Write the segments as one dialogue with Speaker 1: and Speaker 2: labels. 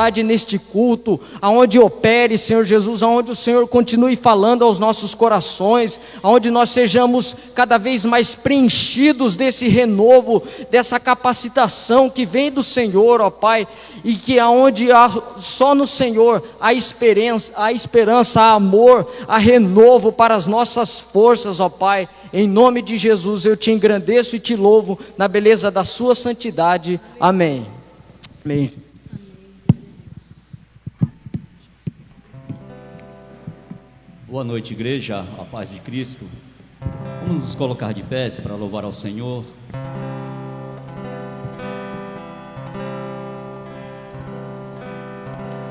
Speaker 1: verdade neste culto, aonde opere, Senhor Jesus, aonde o Senhor continue falando aos nossos corações, aonde nós sejamos cada vez mais preenchidos desse renovo, dessa capacitação que vem do Senhor, ó Pai, e que aonde há só no Senhor há esperança, há amor, há renovo para as nossas forças, ó Pai. Em nome de Jesus eu te engrandeço e te louvo na beleza da sua santidade. Amém. Amém.
Speaker 2: Boa noite, igreja, a paz de Cristo. Vamos nos colocar de pé para louvar ao Senhor.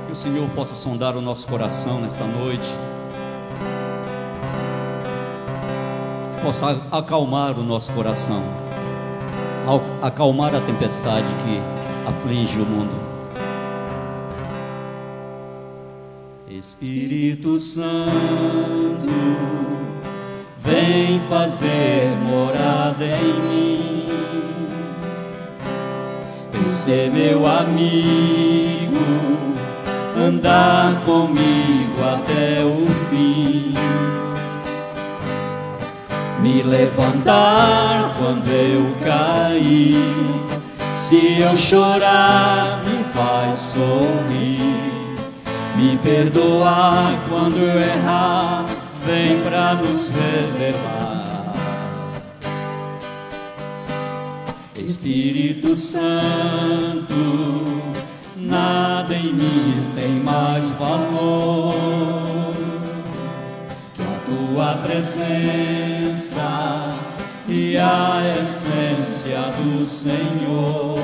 Speaker 2: Que o Senhor possa sondar o nosso coração nesta noite, que possa acalmar o nosso coração, acalmar a tempestade que aflige o mundo. Espírito Santo, vem fazer morada em mim, vem ser meu amigo, andar comigo até o fim, me levantar quando eu cair, se eu chorar me faz sorrir, me perdoar quando eu errar, vem pra nos relevar. Espírito Santo, nada em mim tem mais valor que a tua presença e a essência do Senhor.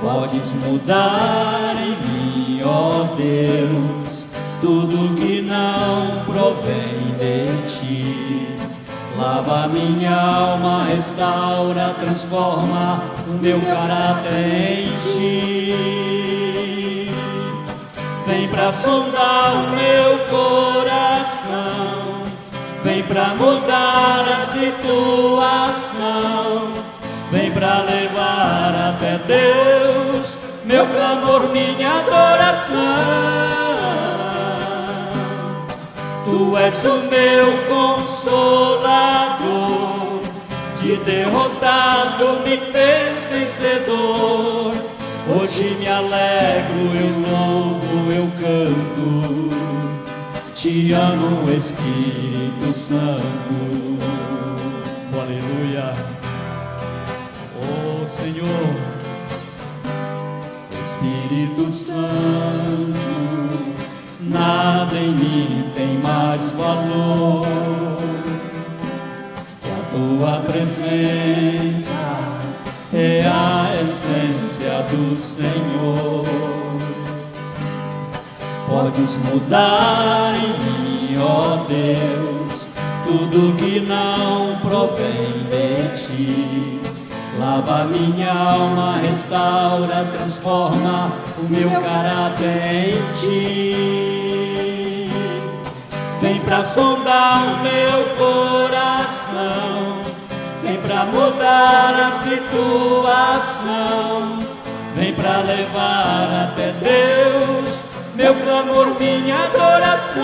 Speaker 2: Podes mudar em mim, ó Deus, tudo que não provém de ti. Lava minha alma, restaura, transforma o meu caráter em ti. Vem pra sondar o meu coração, vem pra mudar a situação, vem pra levar até Deus meu clamor, minha adoração. Tu és o meu consolador, de derrotado me fez vencedor. Hoje me alegro, eu louvo, eu canto, te amo, Espírito Santo. Aleluia. Oh Senhor, Espírito Santo, nada em mim tem mais valor que a tua presença é a essência do Senhor. Podes mudar em mim, ó Deus, tudo que não provém de ti. Lava minha alma, restaura, transforma o meu caráter em ti. Vem pra sondar o meu coração, vem pra mudar a situação, vem pra levar até Deus meu clamor, minha adoração.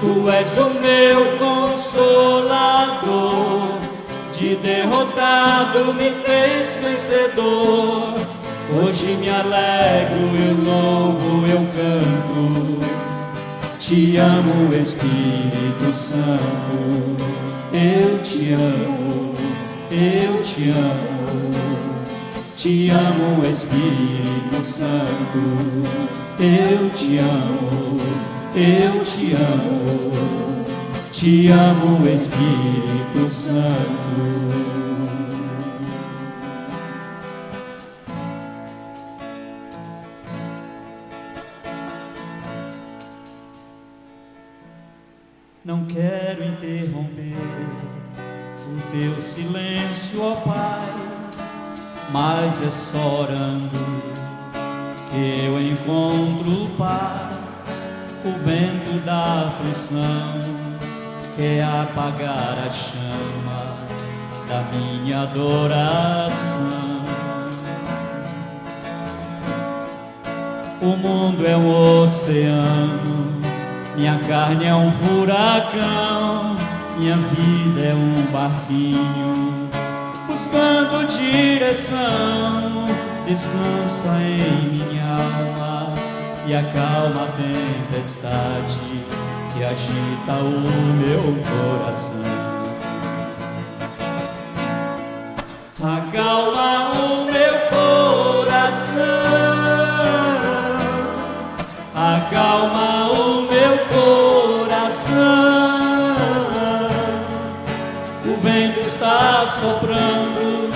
Speaker 2: Tu és o meu consolador, de derrotado me fez vencedor. Hoje me alegro, eu louvo, eu canto, te amo, Espírito Santo. Eu te amo, eu te amo, te amo, Espírito Santo. Eu te amo, eu te amo, Espírito Santo. Não quero interromper o teu silêncio, ó Pai, mas é só orando que eu encontro paz. O vento da aflição quer apagar a chama da minha adoração. O mundo é um oceano, minha carne é um furacão, minha vida é um barquinho buscando direção. Descansa em minha alma e acalma a tempestade que agita o meu coração. Acalma o meu coração, acalma o meu coração. O vento está soprando,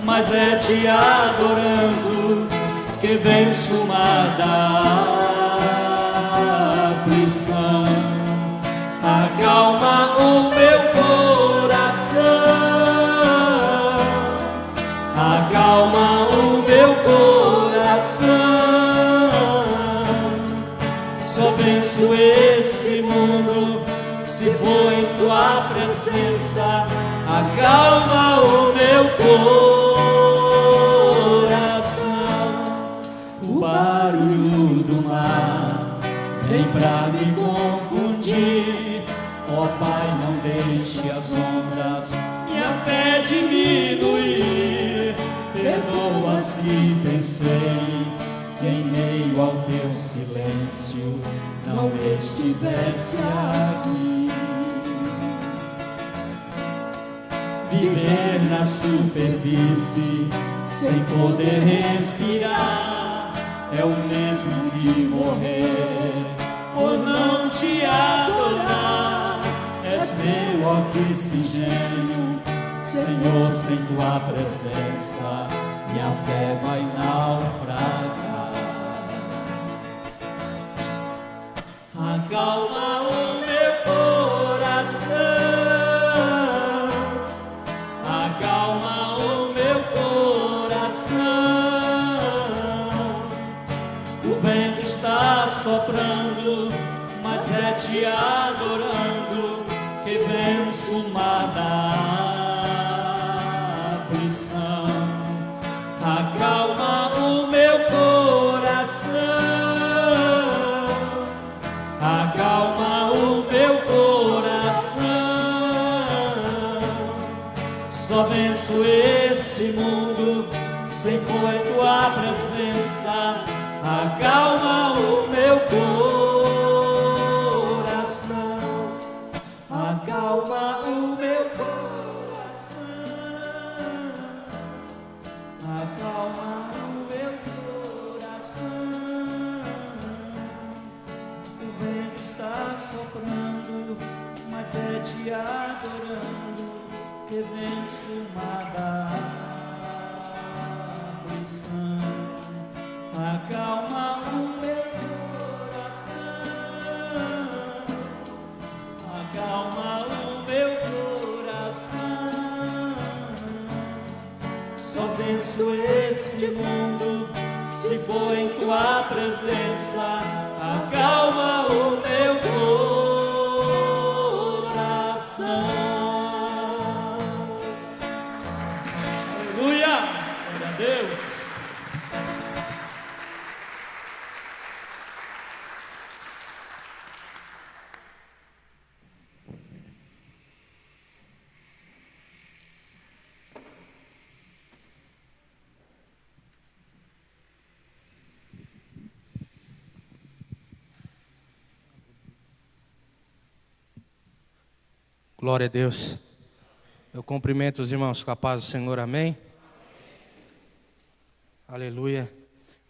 Speaker 2: mas é te adorando que venço o mar da aflição. Acalma o meu coração, acalma o meu coração. Só venço esse mundo se for em tua presença. Acalma o meu coração. O barulho do mar vem pra me confundir. Ó Pai, não deixe as ondas minha fé diminuir. Perdoa se pensei que em meio ao teu silêncio não estivesse aqui. Viver na superfície sem poder respirar é o mesmo que morrer por não te adorar. És meu oxigênio, Senhor, sem tua presença minha fé vai naufragar. Acalma o meu coração, acalma o meu coração. O vento está soprando, mas é te adorando que venço o mar da aflição. Acalma o meu coração, acalma o meu coração. Só venço esse mundo se for em tua presença. Acalma o meu coração, acalma o meu coração, acalma o meu coração. O vento está soprando, mas é te adorando que vence o mar da aflição. Acalma o meu coração, acalma o meu coração. Só venço este mundo se for em tua presença. Acalma o meu coração. Aleluia! Glória a Deus!
Speaker 3: Glória a Deus. Eu cumprimento os irmãos com a paz do Senhor, amém? Aleluia.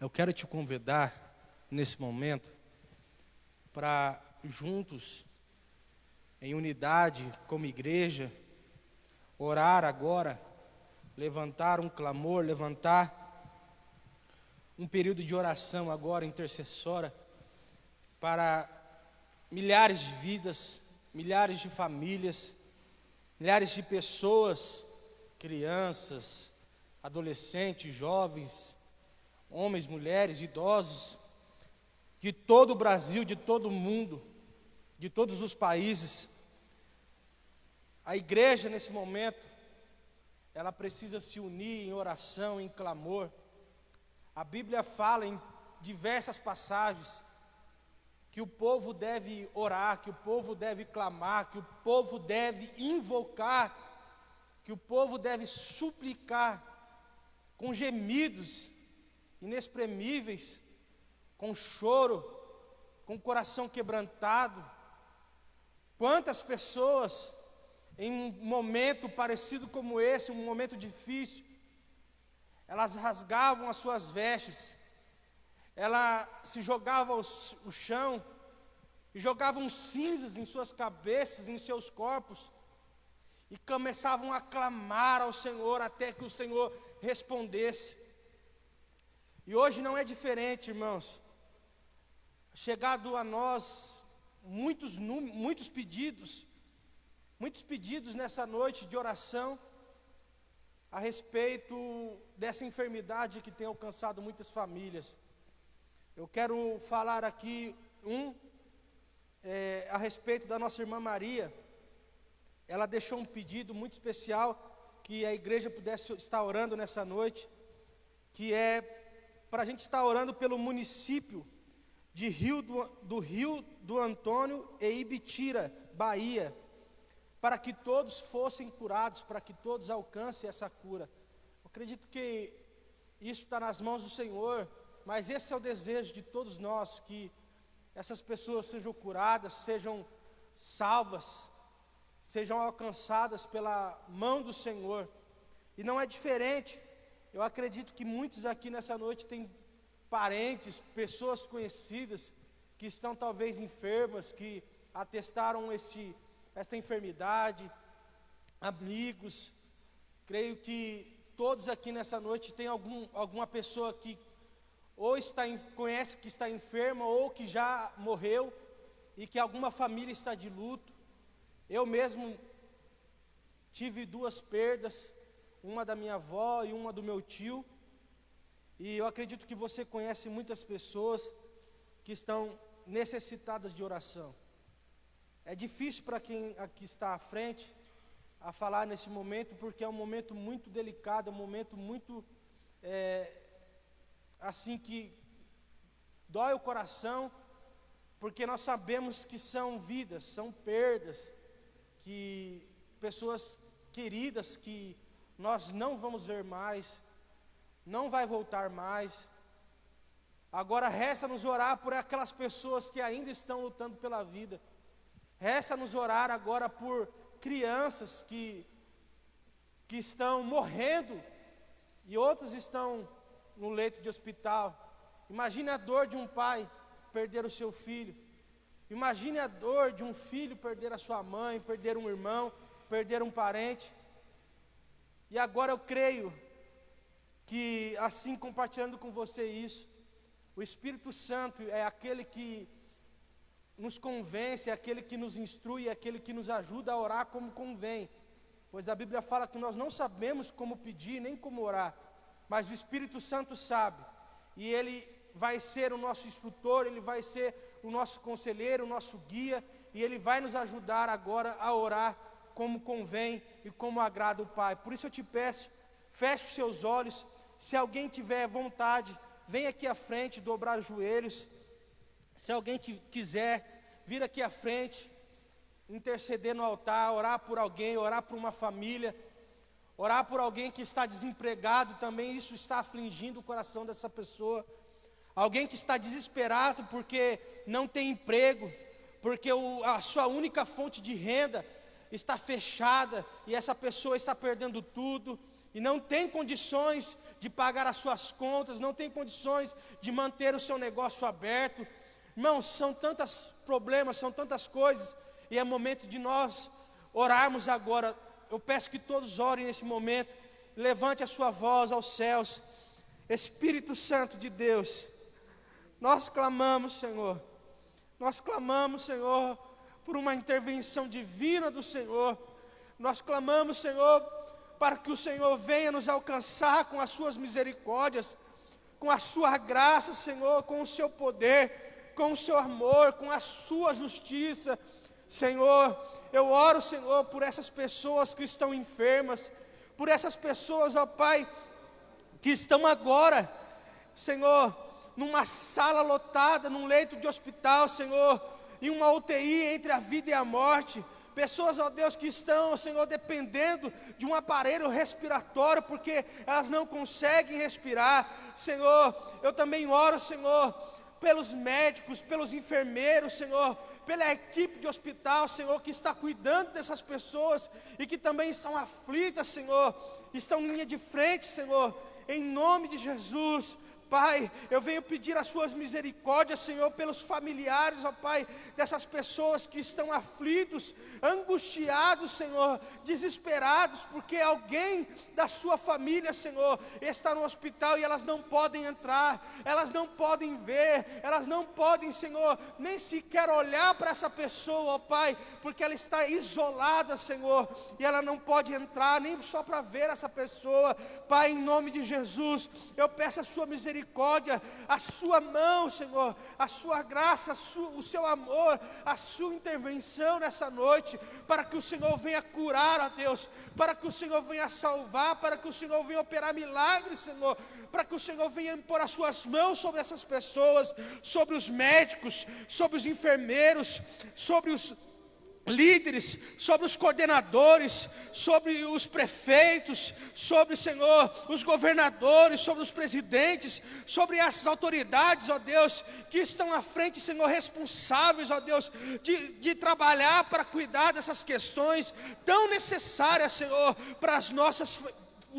Speaker 3: Eu quero te convidar nesse momento para juntos, em unidade como igreja, orar agora, levantar um clamor, levantar um período de oração agora intercessora para milhares de vidas, milhares de famílias, milhares de pessoas, crianças, adolescentes, jovens, homens, mulheres, idosos, de todo o Brasil, de todo o mundo, de todos os países. A igreja nesse momento, ela precisa se unir em oração, em clamor. A Bíblia fala em diversas passagens que o povo deve orar, que o povo deve clamar, que o povo deve invocar, que o povo deve suplicar com gemidos inexprimíveis, com choro, com o coração quebrantado. Quantas pessoas em um momento parecido como esse, um momento difícil, elas rasgavam as suas vestes, ela se jogava ao chão e jogavam cinzas em suas cabeças, em seus corpos, e começavam a clamar ao Senhor até que o Senhor respondesse. E hoje não é diferente, irmãos. Chegado a nós muitos pedidos nessa noite de oração a respeito dessa enfermidade que tem alcançado muitas famílias. Eu quero falar aqui a respeito da nossa irmã Maria. Ela deixou um pedido muito especial que a igreja pudesse estar orando nessa noite, que é para a gente estar orando pelo município de Rio do Antônio e Ibitira, Bahia, para que todos fossem curados, para que todos alcancem essa cura. Eu acredito que isso está nas mãos do Senhor, mas esse é o desejo de todos nós, que essas pessoas sejam curadas, sejam salvas, sejam alcançadas pela mão do Senhor. E não é diferente. Eu acredito que muitos aqui nessa noite têm parentes, pessoas conhecidas, que estão talvez enfermas, que atestaram esta enfermidade, amigos. Creio que todos aqui nessa noite têm alguma pessoa que ou conhece que está enferma, ou que já morreu, e que alguma família está de luto. Eu mesmo tive 2 perdas, uma da minha avó e uma do meu tio, e eu acredito que você conhece muitas pessoas que estão necessitadas de oração. É difícil para quem aqui está à frente a falar nesse momento, porque é um momento muito delicado, é um momento muito assim que dói o coração, porque nós sabemos que são vidas, são perdas, que pessoas queridas que nós não vamos ver mais, não vai voltar mais. Agora resta-nos orar por aquelas pessoas que ainda estão lutando pela vida. Resta-nos orar agora por crianças que estão morrendo e outras estão no leito de hospital. Imagine a dor de um pai perder o seu filho. Imagine a dor de um filho perder a sua mãe, perder um irmão, perder um parente. E agora eu creio que, assim, compartilhando com você isso, o Espírito Santo é aquele que nos convence, é aquele que nos instrui, é aquele que nos ajuda a orar como convém. Pois a Bíblia fala que nós não sabemos como pedir, nem como orar, mas o Espírito Santo sabe. E Ele vai ser o nosso instrutor, Ele vai ser o nosso conselheiro, o nosso guia, e Ele vai nos ajudar agora a orar como convém e como agrada o Pai. Por isso eu te peço, feche os seus olhos. Se alguém tiver vontade, vem aqui à frente, dobrar os joelhos. Se alguém quiser vir aqui à frente, interceder no altar, orar por alguém, orar por uma família, orar por alguém que está desempregado também, isso está afligindo o coração dessa pessoa. Alguém que está desesperado porque não tem emprego, porque a sua única fonte de renda está fechada e essa pessoa está perdendo tudo e não tem condições de pagar as suas contas, não tem condições de manter o seu negócio aberto. Irmãos, são tantos problemas, são tantas coisas, e é momento de nós orarmos agora. Eu peço que todos orem nesse momento, levante a sua voz aos céus. Espírito Santo de Deus, nós clamamos, Senhor, por uma intervenção divina do Senhor. Nós clamamos, Senhor, para que o Senhor venha nos alcançar com as suas misericórdias, com a sua graça, Senhor, com o seu poder, com o seu amor, com a sua justiça. Senhor, eu oro, Senhor, por essas pessoas que estão enfermas, por essas pessoas, ó Pai, que estão agora, Senhor, numa sala lotada, num leito de hospital, Senhor, em uma UTI entre a vida e a morte. Pessoas, ó Deus, que estão, Senhor, dependendo de um aparelho respiratório, porque elas não conseguem respirar. Senhor, eu também oro, Senhor, pelos médicos, pelos enfermeiros, Senhor, pela equipe de hospital, Senhor, que está cuidando dessas pessoas e que também estão aflitas, Senhor, estão em linha de frente, Senhor, em nome de Jesus. Pai, eu venho pedir as suas misericórdias, Senhor, pelos familiares, ó Pai, dessas pessoas que estão aflitos, angustiados, Senhor, desesperados, porque alguém da sua família, Senhor, está no hospital e elas não podem entrar, elas não podem ver, elas não podem, Senhor, nem sequer olhar para essa pessoa, ó Pai, porque ela está isolada, Senhor, e ela não pode entrar nem só para ver essa pessoa. Pai, em nome de Jesus, eu peço a sua misericórdia, a sua mão, Senhor, a sua graça, o seu amor, a sua intervenção nessa noite, para que o Senhor venha curar, ó Deus, para que o Senhor venha salvar, para que o Senhor venha operar milagres, Senhor, para que o Senhor venha pôr as suas mãos sobre essas pessoas, sobre os médicos, sobre os enfermeiros, sobre os líderes, sobre os coordenadores, sobre os prefeitos, sobre, Senhor, os governadores, sobre os presidentes, sobre essas autoridades, ó Deus, que estão à frente, Senhor, responsáveis, ó Deus, de trabalhar para cuidar dessas questões tão necessárias, Senhor, para os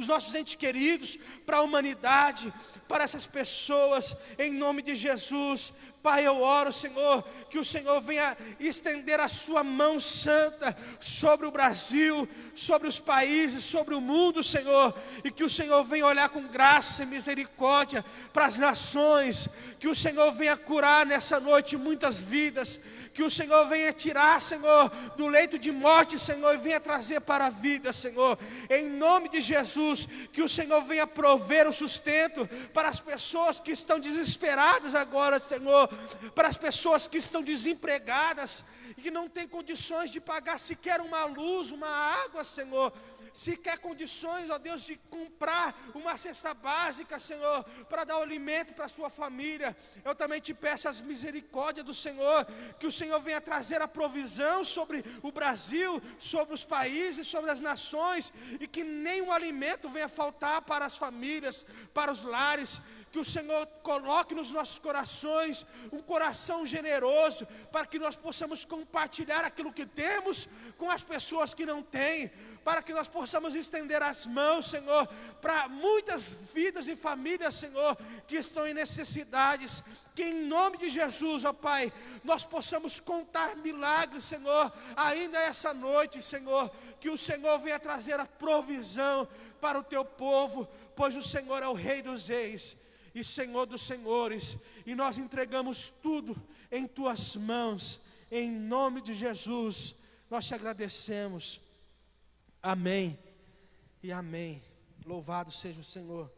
Speaker 3: nossos entes queridos, para a humanidade, para essas pessoas, em nome de Jesus. Pai, eu oro, Senhor, que o Senhor venha estender a sua mão santa sobre o Brasil, sobre os países, sobre o mundo, Senhor, e que o Senhor venha olhar com graça e misericórdia para as nações, que o Senhor venha curar nessa noite muitas vidas, que o Senhor venha tirar, Senhor, do leito de morte, Senhor, e venha trazer para a vida, Senhor, em nome de Jesus, que o Senhor venha prover o sustento para as pessoas que estão desesperadas agora, Senhor, para as pessoas que estão desempregadas e que não têm condições de pagar sequer uma luz, uma água, Senhor, sequer condições, ó Deus, de comprar uma cesta básica, Senhor, para dar o alimento para a sua família. Eu também te peço as misericórdias do Senhor, que o Senhor venha trazer a provisão sobre o Brasil, sobre os países, sobre as nações, e que nenhum alimento venha faltar para as famílias, para os lares. Que o Senhor coloque nos nossos corações um coração generoso, para que nós possamos compartilhar aquilo que temos com as pessoas que não têm, para que nós possamos estender as mãos, Senhor, para muitas vidas e famílias, Senhor, que estão em necessidades. Que em nome de Jesus, ó Pai, nós possamos contar milagres, Senhor, ainda essa noite, Senhor, que o Senhor venha trazer a provisão para o teu povo, pois o Senhor é o Rei dos Reis e Senhor dos Senhores, e nós entregamos tudo em tuas mãos, em nome de Jesus, nós te agradecemos. Amém e amém. Louvado seja o Senhor.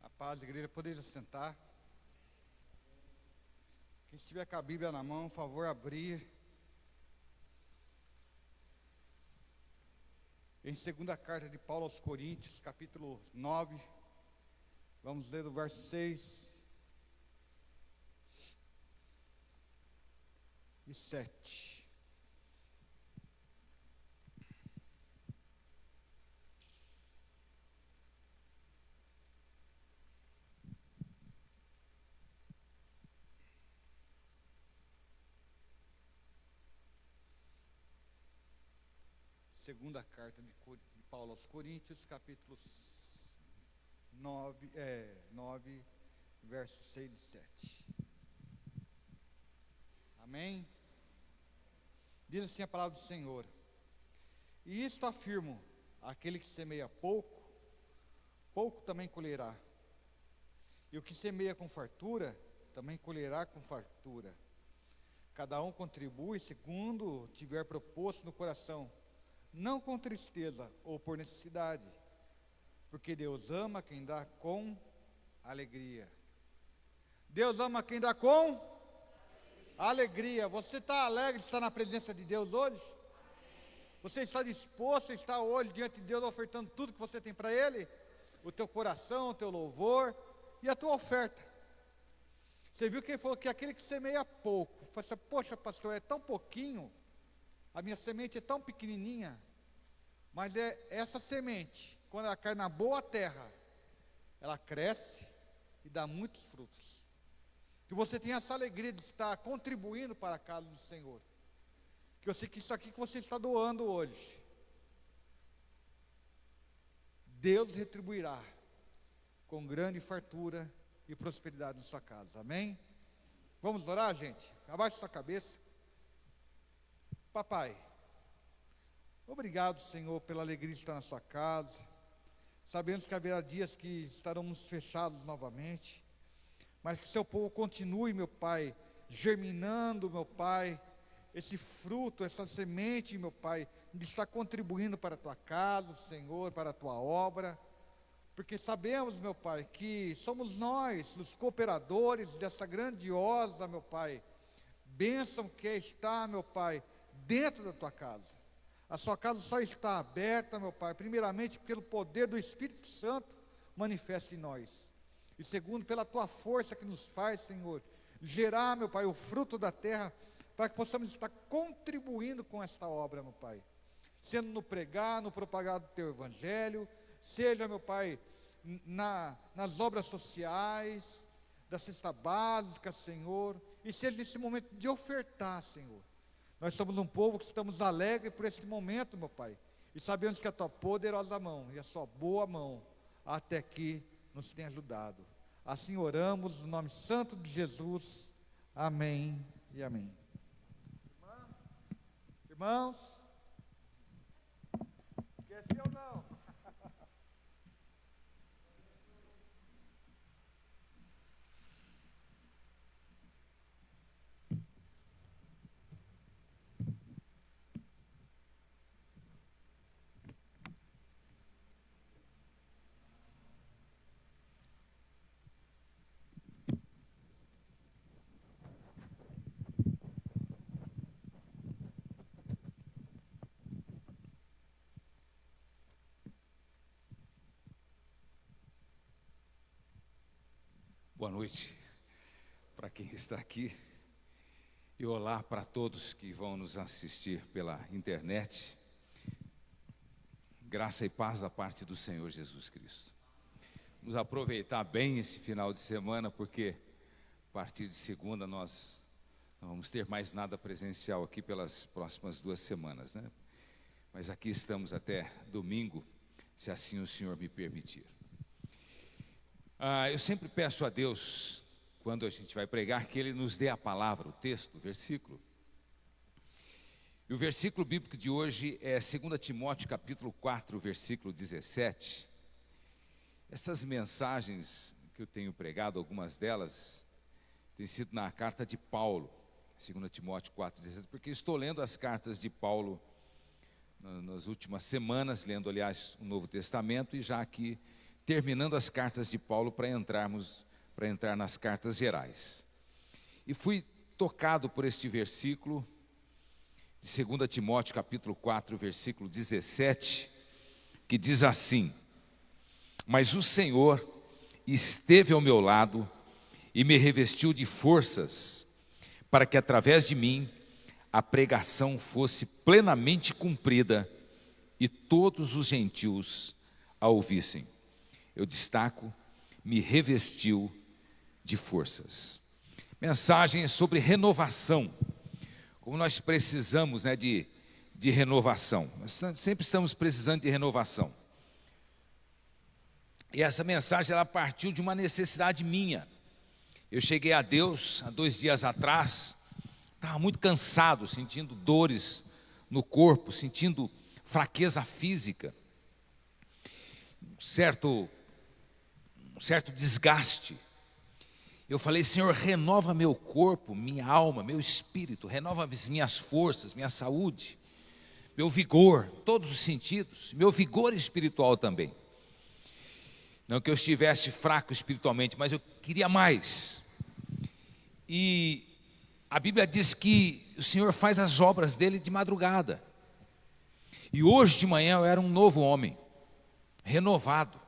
Speaker 4: A paz, igreja, poderia sentar. Quem estiver com a Bíblia na mão, por favor, abrir. Em segunda carta de Paulo aos Coríntios, capítulo 9, vamos ler o verso 6 e 7. Segunda carta de Paulo aos Coríntios, capítulo 9, versos 6 e 7. Amém? Diz assim a palavra do Senhor: e isto afirmo, aquele que semeia pouco, pouco também colherá. E o que semeia com fartura, também colherá com fartura. Cada um contribui segundo tiver proposto no coração, não com tristeza ou por necessidade, porque Deus ama quem dá com alegria. Deus ama quem dá com alegria. Você está alegre de estar na presença de Deus hoje? Você está disposto a estar hoje diante de Deus ofertando tudo que você tem para Ele? O teu coração, o teu louvor e a tua oferta. Você viu que ele falou que aquele que semeia pouco, falou assim, poxa pastor, é tão pouquinho, a minha semente é tão pequenininha, mas é essa semente, quando ela cai na boa terra, ela cresce e dá muitos frutos. Que você tenha essa alegria de estar contribuindo para a casa do Senhor. Que eu sei que isso aqui que você está doando hoje, Deus retribuirá com grande fartura e prosperidade na sua casa, amém? Vamos orar, gente? Abaixe sua cabeça. Papai, obrigado, Senhor, pela alegria de estar na sua casa. Sabemos que haverá dias que estaremos fechados novamente, mas que o seu povo continue, meu Pai, germinando, meu Pai, esse fruto, essa semente, meu Pai, de estar contribuindo para a tua casa, Senhor, para a tua obra, porque sabemos, meu Pai, que somos nós, os cooperadores dessa grandiosa, meu Pai, bênção que está, meu Pai, dentro da tua casa. A sua casa só está aberta, meu Pai, primeiramente pelo poder do Espírito Santo manifesta em nós, e segundo, pela tua força que nos faz, Senhor, gerar, meu Pai, o fruto da terra, para que possamos estar contribuindo com esta obra, meu Pai, sendo no pregar, no propagar do teu evangelho, seja, meu Pai, nas obras sociais, da cesta básica, Senhor, e seja nesse momento de ofertar, Senhor. Nós somos um povo que estamos alegres por esse momento, meu Pai, e sabemos que a tua poderosa mão e a sua boa mão até aqui nos tem ajudado. Assim oramos no nome santo de Jesus. Amém e amém. Irmãos, esqueceu não?
Speaker 5: Boa noite para quem está aqui e olá para todos que vão nos assistir pela internet. Graça e paz da parte do Senhor Jesus Cristo. Vamos aproveitar bem esse final de semana, porque a partir de segunda nós não vamos ter mais nada presencial aqui pelas próximas 2 semanas, né? Mas aqui estamos até domingo, se assim o Senhor me permitir. Eu sempre peço a Deus, quando a gente vai pregar, que Ele nos dê a palavra, o texto, o versículo. E o versículo bíblico de hoje é 2 Timóteo capítulo 4, versículo 17. Estas mensagens que eu tenho pregado, algumas delas, têm sido na carta de Paulo, 2 Timóteo 4, 17, porque estou lendo as cartas de Paulo nas últimas semanas, lendo, aliás, o Novo Testamento, e já aqui terminando as cartas de Paulo para entrar nas cartas gerais. E fui tocado por este versículo de 2 Timóteo capítulo 4, versículo 17, que diz assim: mas o Senhor esteve ao meu lado e me revestiu de forças, para que através de mim a pregação fosse plenamente cumprida e todos os gentios a ouvissem. Eu destaco, me revestiu de forças. Mensagem sobre renovação. Como nós precisamos, né, de renovação. Nós sempre estamos precisando de renovação. E essa mensagem, ela partiu de uma necessidade minha. Eu cheguei a Deus há 2 dias atrás, estava muito cansado, sentindo dores no corpo, sentindo fraqueza física, um certo desgaste. Eu falei: Senhor, renova meu corpo, minha alma, meu espírito, renova as minhas forças, minha saúde, meu vigor, todos os sentidos, meu vigor espiritual também. Não que eu estivesse fraco espiritualmente, mas eu queria mais. E a Bíblia diz que o Senhor faz as obras dele de madrugada. E hoje de manhã eu era um novo homem, renovado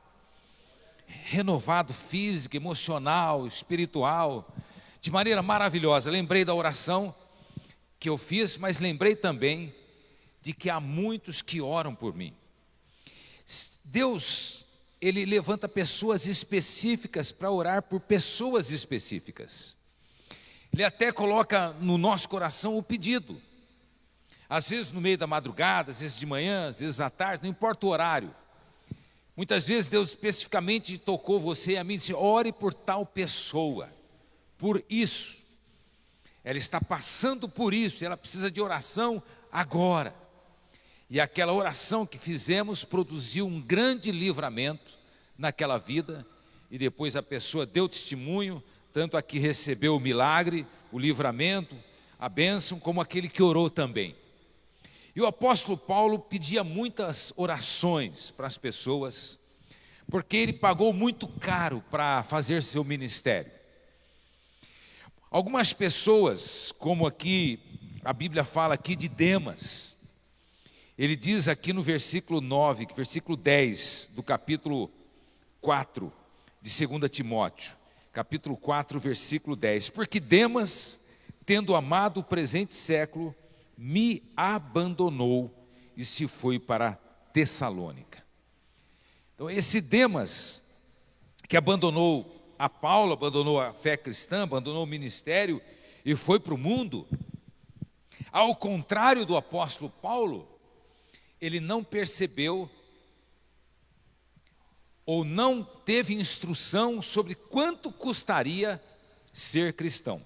Speaker 5: físico, emocional, espiritual, de maneira maravilhosa. Lembrei da oração que eu fiz, mas lembrei também de que há muitos que oram por mim. Deus, Ele levanta pessoas específicas para orar por pessoas específicas. Ele até coloca no nosso coração o pedido. Às vezes no meio da madrugada, às vezes de manhã, às vezes à tarde, não importa o horário. Muitas vezes Deus especificamente tocou você e a mim e disse: ore por tal pessoa, por isso. Ela está passando por isso, ela precisa de oração agora. E aquela oração que fizemos produziu um grande livramento naquela vida, e depois a pessoa deu testemunho, tanto a que recebeu o milagre, o livramento, a bênção, como aquele que orou também. E o apóstolo Paulo pedia muitas orações para as pessoas, porque ele pagou muito caro para fazer seu ministério. Algumas pessoas, como aqui a Bíblia fala aqui de Demas, ele diz aqui no versículo 9, versículo 10 do capítulo 4 de 2 Timóteo, capítulo 4, versículo 10, porque Demas, tendo amado o presente século, me abandonou e se foi para Tessalônica. Então esse Demas, que abandonou a Paulo, abandonou a fé cristã, abandonou o ministério e foi para o mundo, ao contrário do apóstolo Paulo, ele não percebeu ou não teve instrução sobre quanto custaria ser cristão.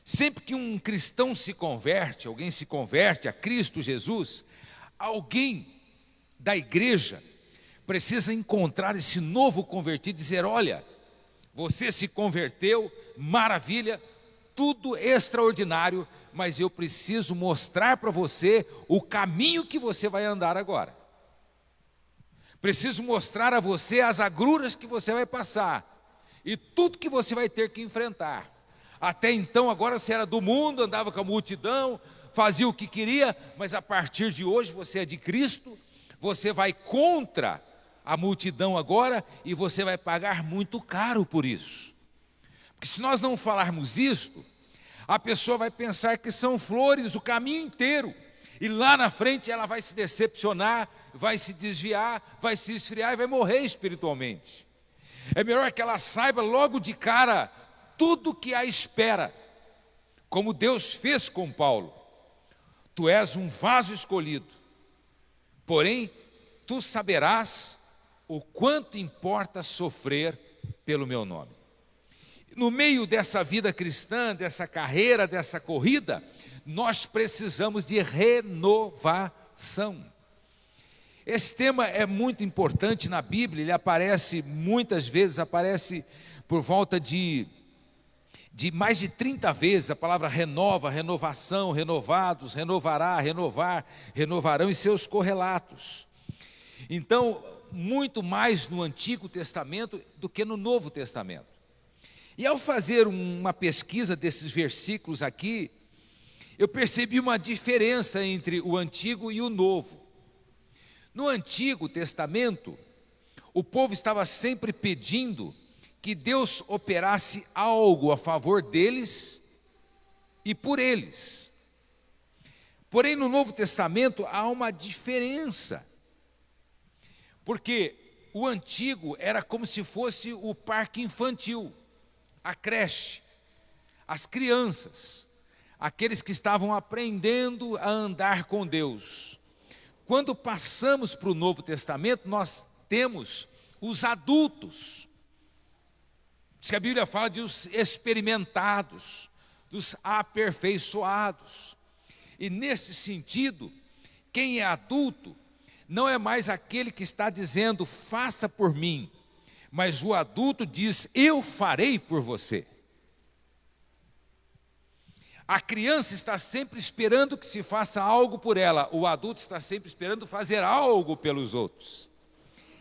Speaker 5: Sempre que um cristão se converte, alguém se converte a Cristo Jesus, alguém da igreja precisa encontrar esse novo convertido e dizer: olha, você se converteu, maravilha, tudo extraordinário, mas eu preciso mostrar para você o caminho que você vai andar agora. Preciso mostrar a você as agruras que você vai passar e tudo que você vai ter que enfrentar. Até então, agora você era do mundo, andava com a multidão, fazia o que queria, mas a partir de hoje você é de Cristo, você vai contra a multidão agora e você vai pagar muito caro por isso. Porque se nós não falarmos isto, a pessoa vai pensar que são flores o caminho inteiro, e lá na frente ela vai se decepcionar, vai se desviar, vai se esfriar e vai morrer espiritualmente. É melhor que ela saiba logo de cara tudo que a espera, como Deus fez com Paulo. Tu és um vaso escolhido, porém tu saberás o quanto importa sofrer pelo meu nome. No meio dessa vida cristã, dessa carreira, dessa corrida, nós precisamos de renovação. Esse tema é muito importante na Bíblia, ele aparece muitas vezes, aparece por volta de mais de 30 vezes, a palavra renova, renovação, renovados, renovará, renovar, renovarão e seus correlatos. Então, muito mais no Antigo Testamento do que no Novo Testamento. E ao fazer uma pesquisa desses versículos aqui, eu percebi uma diferença entre o Antigo e o Novo. No Antigo Testamento, o povo estava sempre pedindo que Deus operasse algo a favor deles e por eles. Porém, no Novo Testamento há uma diferença, porque o Antigo era como se fosse o parque infantil, a creche, as crianças, aqueles que estavam aprendendo a andar com Deus. Quando passamos para o Novo Testamento, nós temos os adultos. Diz que a Bíblia fala de os experimentados, dos aperfeiçoados. E nesse sentido, quem é adulto não é mais aquele que está dizendo faça por mim, mas o adulto diz eu farei por você. A criança está sempre esperando que se faça algo por ela, o adulto está sempre esperando fazer algo pelos outros.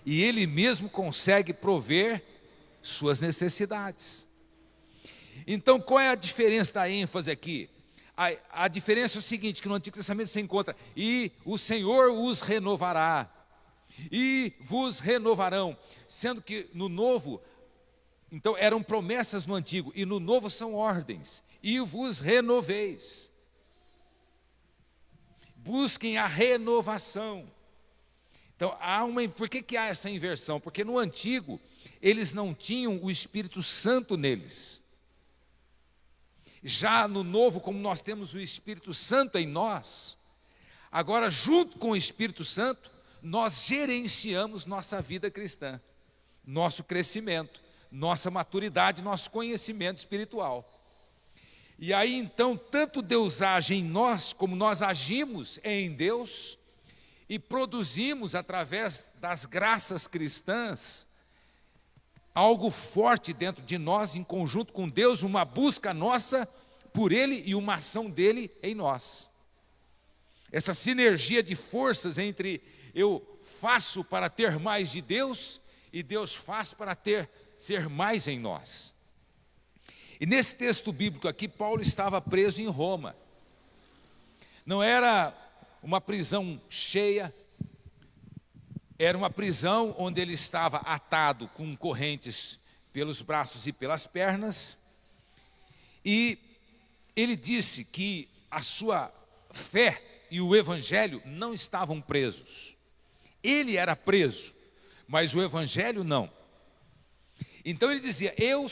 Speaker 5: E ele mesmo consegue prover suas necessidades. Então, qual é a diferença da ênfase aqui? A diferença é o seguinte, que no Antigo Testamento você encontra, e o Senhor os renovará, e vos renovarão, sendo que no Novo, então eram promessas no Antigo, e no Novo são ordens, e vos renoveis. Busquem a renovação. Então, por que há essa inversão? Porque no Antigo, eles não tinham o Espírito Santo neles. Já no Novo, como nós temos o Espírito Santo em nós, agora junto com o Espírito Santo, nós gerenciamos nossa vida cristã, nosso crescimento, nossa maturidade, nosso conhecimento espiritual. E aí então, tanto Deus age em nós, como nós agimos em Deus, e produzimos através das graças cristãs, algo forte dentro de nós, em conjunto com Deus, uma busca nossa por Ele e uma ação dEle em nós. Essa sinergia de forças entre eu faço para ter mais de Deus e Deus faz para ser mais em nós. E nesse texto bíblico aqui, Paulo estava preso em Roma. Não era uma prisão cheia, era uma prisão onde ele estava atado com correntes pelos braços e pelas pernas, e ele disse que a sua fé e o evangelho não estavam presos. Ele era preso, mas o evangelho não. Então ele dizia, eu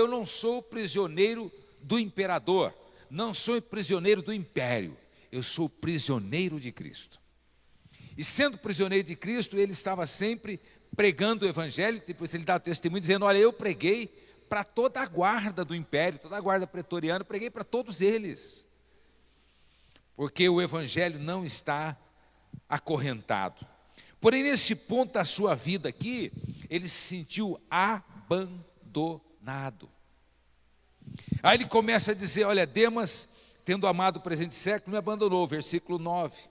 Speaker 5: não sou prisioneiro do imperador, não sou prisioneiro do império, eu sou prisioneiro de Cristo. E sendo prisioneiro de Cristo, ele estava sempre pregando o evangelho. Depois ele dá o testemunho dizendo, olha, eu preguei para toda a guarda do império, toda a guarda pretoriana, preguei para todos eles. Porque o evangelho não está acorrentado. Porém, nesse ponto da sua vida aqui, ele se sentiu abandonado. Aí ele começa a dizer, olha, Demas, tendo amado o presente século, me abandonou, versículo 9.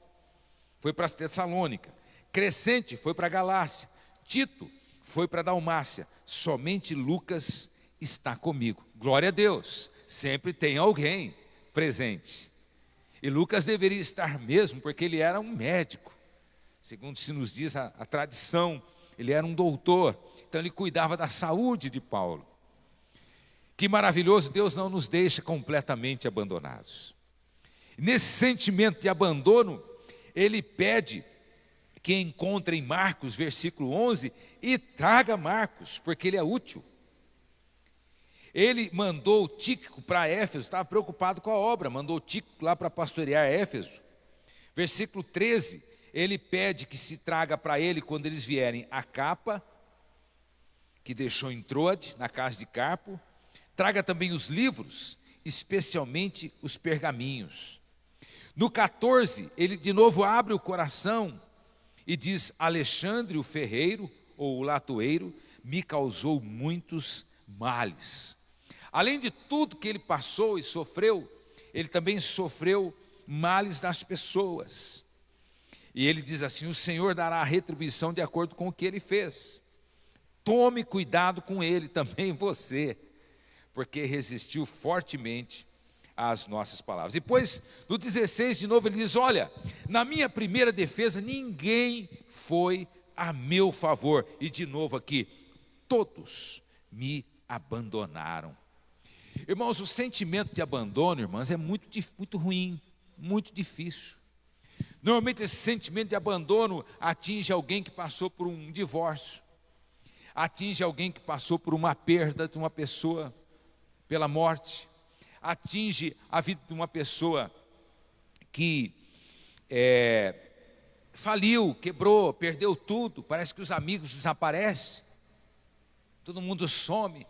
Speaker 5: Foi para Tessalônica. Crescente foi para a Galácia. Tito foi para a Dalmácia. Somente Lucas está comigo. Glória a Deus, sempre tem alguém presente. E Lucas deveria estar mesmo, porque ele era um médico. Segundo se nos diz a tradição, ele era um doutor. Então ele cuidava da saúde de Paulo. Que maravilhoso, Deus não nos deixa completamente abandonados. Nesse sentimento de abandono, ele pede que encontrem Marcos, versículo 11, e traga Marcos, porque ele é útil. Ele mandou Tíquico para Éfeso, estava preocupado com a obra, mandou Tíquico lá para pastorear Éfeso. Versículo 13, ele pede que se traga para ele, quando eles vierem, a capa, que deixou em Troade, na casa de Carpo. Traga também os livros, especialmente os pergaminhos. No 14, ele de novo abre o coração e diz, Alexandre o ferreiro, ou o latoeiro, me causou muitos males. Além de tudo que ele passou e sofreu, ele também sofreu males das pessoas. E ele diz assim, o Senhor dará a retribuição de acordo com o que ele fez. Tome cuidado com ele também você, porque resistiu fortemente às nossas palavras. Depois, no 16, de novo, ele diz, olha, na minha primeira defesa, ninguém foi a meu favor. E de novo aqui, todos me abandonaram. Irmãos, o sentimento de abandono, irmãs, é muito ruim, muito difícil. Normalmente esse sentimento de abandono atinge alguém que passou por um divórcio, atinge alguém que passou por uma perda de uma pessoa pela morte, atinge a vida de uma pessoa que faliu, quebrou, perdeu tudo, parece que os amigos desaparecem, todo mundo some.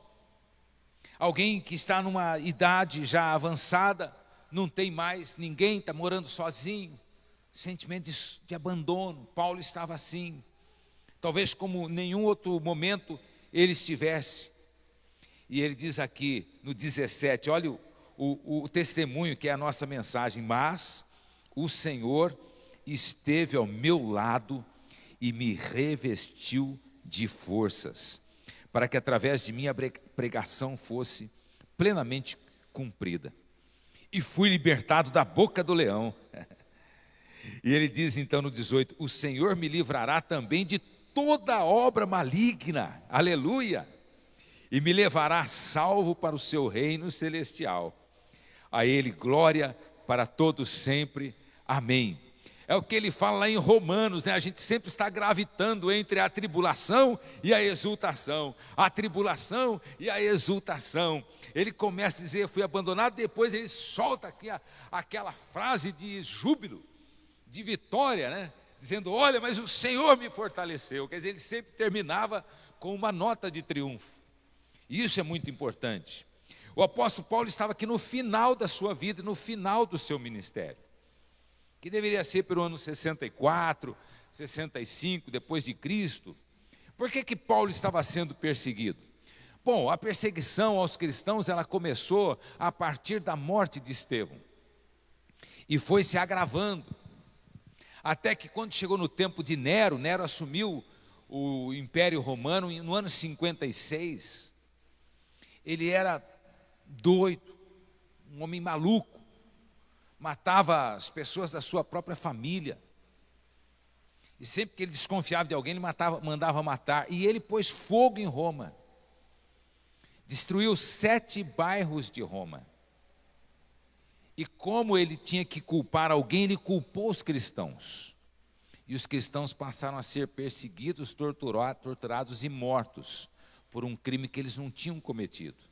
Speaker 5: Alguém que está numa idade já avançada, não tem mais ninguém, está morando sozinho, sentimento de abandono. Paulo estava assim, talvez como nenhum outro momento ele estivesse. E ele diz aqui no 17, olha o testemunho que é a nossa mensagem, mas o Senhor esteve ao meu lado e me revestiu de forças, para que através de minha pregação fosse plenamente cumprida. E fui libertado da boca do leão. E ele diz então no 18: o Senhor me livrará também de toda obra maligna, aleluia, e me levará salvo para o seu reino celestial. A ele glória para todos sempre, amém. É o que ele fala lá em Romanos, né? A gente sempre está gravitando entre a tribulação e a exultação, a tribulação e a exultação. Ele começa a dizer: fui abandonado, depois ele solta aqui aquela frase de júbilo, de vitória, né? Dizendo: olha, mas o Senhor me fortaleceu. Quer dizer, ele sempre terminava com uma nota de triunfo. E isso é muito importante. O apóstolo Paulo estava aqui no final da sua vida, no final do seu ministério, que deveria ser pelo ano 64, 65, depois de Cristo. Por que Paulo estava sendo perseguido? Bom, a perseguição aos cristãos, ela começou a partir da morte de Estevão, e foi se agravando, até que quando chegou no tempo de Nero, Nero assumiu o Império Romano no ano 56, ele era doido, um homem maluco, matava as pessoas da sua própria família, e sempre que ele desconfiava de alguém, ele mandava matar, e ele pôs fogo em Roma, destruiu 7 bairros de Roma, e como ele tinha que culpar alguém, ele culpou os cristãos, e os cristãos passaram a ser perseguidos, torturados e mortos, por um crime que eles não tinham cometido.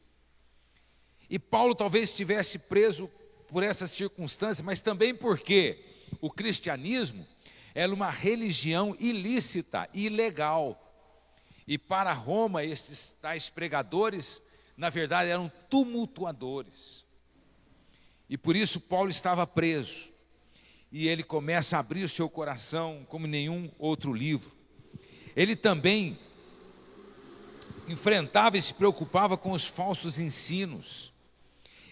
Speaker 5: E Paulo talvez estivesse preso por essas circunstâncias, mas também porque o cristianismo era uma religião ilícita, ilegal. E para Roma, estes tais pregadores, na verdade, eram tumultuadores. E por isso Paulo estava preso. E ele começa a abrir o seu coração como nenhum outro livro. Ele também enfrentava e se preocupava com os falsos ensinos.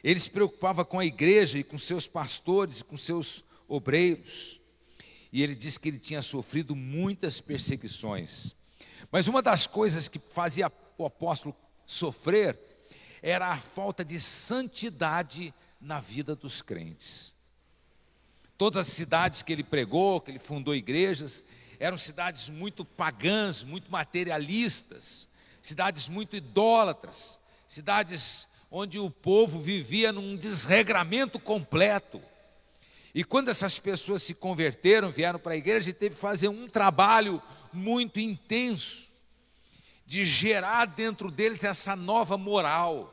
Speaker 5: Ele se preocupava com a igreja e com seus pastores e com seus obreiros. E ele diz que ele tinha sofrido muitas perseguições. Mas uma das coisas que fazia o apóstolo sofrer era a falta de santidade na vida dos crentes. Todas as cidades que ele pregou, que ele fundou igrejas, eram cidades muito pagãs, muito materialistas, cidades muito idólatras, cidades onde o povo vivia num desregramento completo. E quando essas pessoas se converteram, vieram para a igreja, ele teve que fazer um trabalho muito intenso, de gerar dentro deles essa nova moral,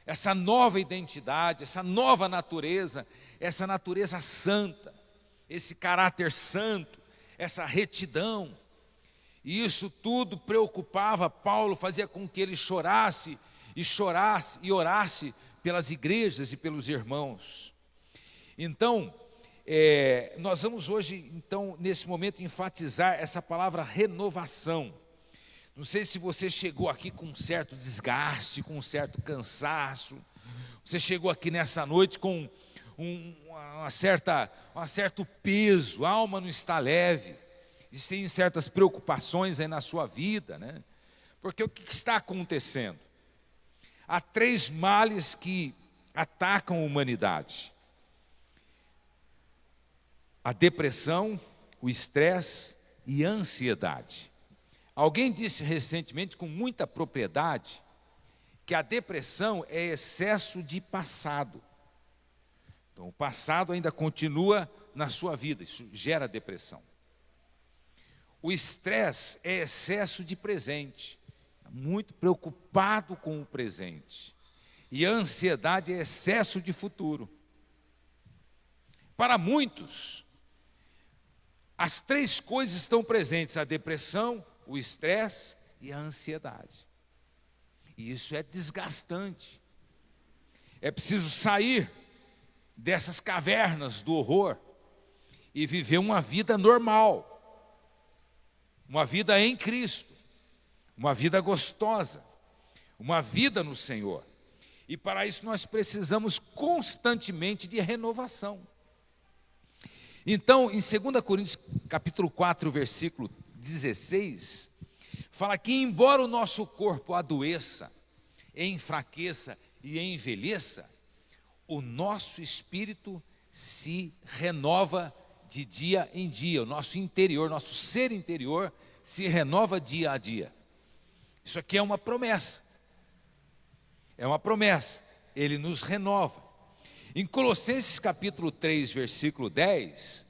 Speaker 5: essa nova identidade, essa nova natureza, essa natureza santa, esse caráter santo, essa retidão. E isso tudo preocupava Paulo, fazia com que ele chorasse e orasse pelas igrejas e pelos irmãos. Então, nós vamos hoje, então, nesse momento, enfatizar essa palavra renovação. Não sei se você chegou aqui com um certo desgaste, com um certo cansaço, você chegou aqui nessa noite com um certo peso, a alma não está leve, existem certas preocupações aí na sua vida, né? Porque o que está acontecendo? Há 3 males que atacam a humanidade: a depressão, o estresse e a ansiedade. Alguém disse recentemente com muita propriedade que a depressão é excesso de passado. Então, o passado ainda continua na sua vida, isso gera depressão. O estresse é excesso de presente, muito preocupado com o presente. E a ansiedade é excesso de futuro. Para muitos, as 3 coisas estão presentes: a depressão, o estresse e a ansiedade. E isso é desgastante. É preciso sair dessas cavernas do horror e viver uma vida normal, uma vida em Cristo, uma vida gostosa, uma vida no Senhor. E para isso nós precisamos constantemente de renovação. Então, em 2 Coríntios capítulo 4, versículo 16, fala que embora o nosso corpo adoeça, enfraqueça e envelheça, o nosso espírito se renova de dia em dia, o nosso interior, nosso ser interior se renova dia a dia. Isso aqui é uma promessa. É uma promessa. Ele nos renova. Em Colossenses capítulo 3, versículo 10,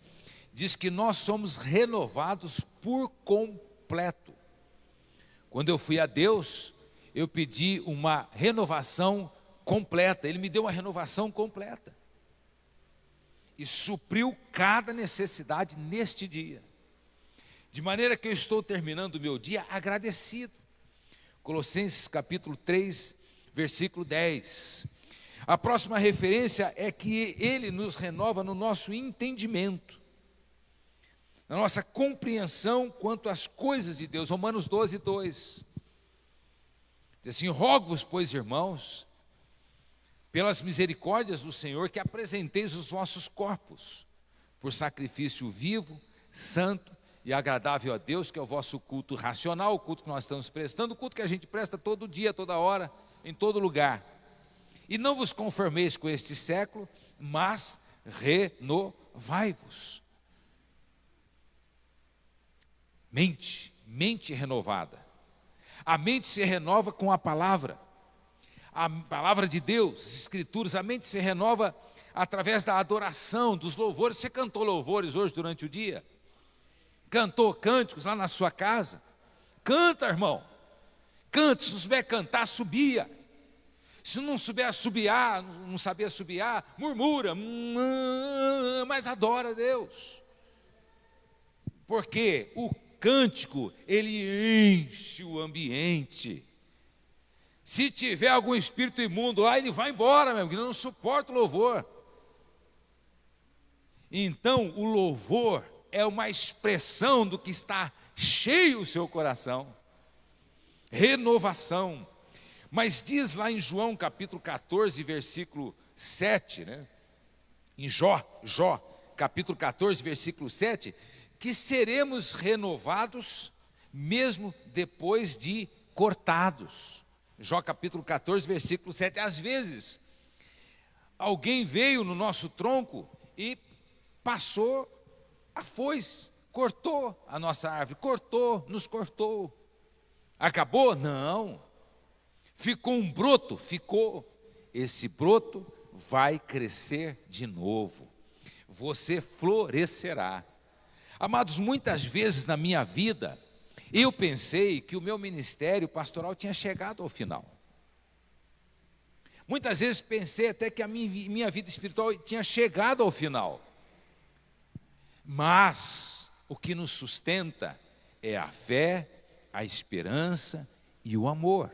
Speaker 5: diz que nós somos renovados por completo. Quando eu fui a Deus, eu pedi uma renovação completa. Ele me deu uma renovação completa. E supriu cada necessidade neste dia. De maneira que eu estou terminando o meu dia agradecido. Colossenses capítulo 3, versículo 10. A próxima referência é que ele nos renova no nosso entendimento, na nossa compreensão quanto às coisas de Deus. Romanos 12, 2. Diz assim: rogo-vos, pois, irmãos, pelas misericórdias do Senhor, que apresenteis os vossos corpos por sacrifício vivo, santo e agradável a Deus, que é o vosso culto racional, o culto que nós estamos prestando, o culto que a gente presta todo dia, toda hora, em todo lugar. E não vos conformeis com este século, mas renovai-vos. Mente renovada. A mente se renova com a palavra de Deus, as escrituras. A mente se renova através da adoração, dos louvores. Você cantou louvores hoje durante o dia? Cantou cânticos lá na sua casa? Canta, irmão. Canta, se não souber cantar, subia. Se não souber assobiar, não saber assobiar, murmura, mas adora a Deus. Porque o cântico, ele enche o ambiente. Se tiver algum espírito imundo lá, ele vai embora, meu, porque ele não suporta o louvor. Então, o louvor é uma expressão do que está cheio o seu coração. Renovação. Mas diz lá em João capítulo 14, versículo 7, né? Em Jó, capítulo 14, versículo 7, que seremos renovados mesmo depois de cortados. Jó capítulo 14, versículo 7. Às vezes, alguém veio no nosso tronco e passou a foice, cortou a nossa árvore, nos cortou. Acabou? Não. Ficou um broto? Ficou. Esse broto vai crescer de novo. Você florescerá. Amados, muitas vezes na minha vida, eu pensei que o meu ministério pastoral tinha chegado ao final. Muitas vezes pensei até que a minha vida espiritual tinha chegado ao final. Mas o que nos sustenta é a fé, a esperança e o amor.